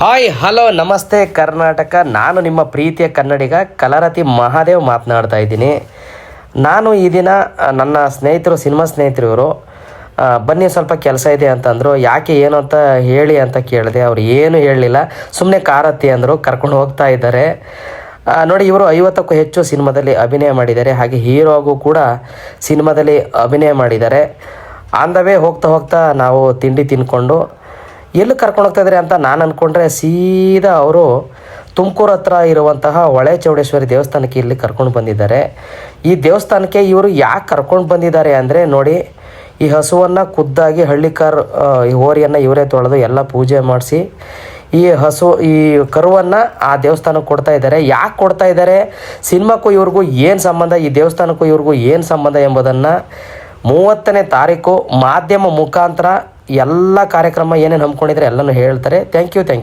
Hi hello ನಮಸ್ತೆ ಕರ್ನಾಟಕ. ನಾನು ನಿಮ್ಮ ಪ್ರೀತಿಯ ಕನ್ನಡಿಗ ಕಲರತಿ ಮಹಾದೇವ್ ಮಾತನಾಡ್ತಾ ಇದ್ದೀನಿ. ನಾನು ಈ ದಿನ ನನ್ನ ಸ್ನೇಹಿತರು, ಸಿನಿಮಾ ಸ್ನೇಹಿತರು ಇವರು ಬನ್ನಿ ಸ್ವಲ್ಪ ಕೆಲಸ ಇದೆ ಅಂತಂದರು. ಯಾಕೆ ಏನು ಅಂತ ಹೇಳಿ ಅಂತ ಕೇಳಿದೆ. ಅವ್ರು ಏನು ಹೇಳಲಿಲ್ಲ, ಸುಮ್ಮನೆ ಕಾರತ್ತಿ ಅಂದರು. ಕರ್ಕೊಂಡು ಹೋಗ್ತಾ ಇದ್ದಾರೆ. ನೋಡಿ, ಇವರು 50ಕ್ಕೂ ಹೆಚ್ಚು ಸಿನಿಮಾದಲ್ಲಿ ಅಭಿನಯ ಮಾಡಿದ್ದಾರೆ. ಹಾಗೆ ಹೀರೋಗೂ ಕೂಡ ಸಿನಿಮಾದಲ್ಲಿ ಅಭಿನಯ ಮಾಡಿದ್ದಾರೆ. ಆನ್ ದ ವೇ ಹೋಗ್ತಾ ಹೋಗ್ತಾ ನಾವು ತಿಂಡಿ ತಿನ್ಕೊಂಡು ಎಲ್ಲಿ ಕರ್ಕೊಂಡು ಹೋಗ್ತಾಯಿದ್ದಾರೆ ಅಂತ ನಾನು ಅಂದ್ಕೊಂಡ್ರೆ ಸೀದಾ ಅವರು ತುಮಕೂರು ಹತ್ರ ಇರುವಂತಹ ಹೊಳೆ ಚೌಡೇಶ್ವರಿ ದೇವಸ್ಥಾನಕ್ಕೆ ಇಲ್ಲಿ ಕರ್ಕೊಂಡು ಬಂದಿದ್ದಾರೆ. ಈ ದೇವಸ್ಥಾನಕ್ಕೆ ಇವರು ಯಾಕೆ ಕರ್ಕೊಂಡು ಬಂದಿದ್ದಾರೆ ಅಂದರೆ, ನೋಡಿ, ಈ ಹಸುವನ್ನು ಖುದ್ದಾಗಿ ಹಳ್ಳಿಕಾರ್ ಈ ಹೋರಿಯನ್ನು ಇವರೇ ತೊಳೆದು ಎಲ್ಲ ಪೂಜೆ ಮಾಡಿಸಿ ಈ ಕರುವನ್ನು ಆ ದೇವಸ್ಥಾನಕ್ಕೆ ಕೊಡ್ತಾ ಇದ್ದಾರೆ. ಯಾಕೆ ಕೊಡ್ತಾ ಇದ್ದಾರೆ, ಸಿನಿಮಾಕ್ಕೂ ಇವ್ರಿಗೂ ಏನು ಸಂಬಂಧ, ಈ ದೇವಸ್ಥಾನಕ್ಕೂ ಇವ್ರಿಗೂ ಏನು ಸಂಬಂಧ ಎಂಬುದನ್ನು 30ನೇ ತಾರೀಕು ಮಾಧ್ಯಮ ಮುಖಾಂತರ ಎಲ್ಲ ಕಾರ್ಯಕ್ರಮ ಏನೇನು ಹಮ್ಮಿಕೊಂಡಿದ್ದಾರೆ ಎಲ್ಲನೂ ಹೇಳ್ತಾರೆ. Thank you.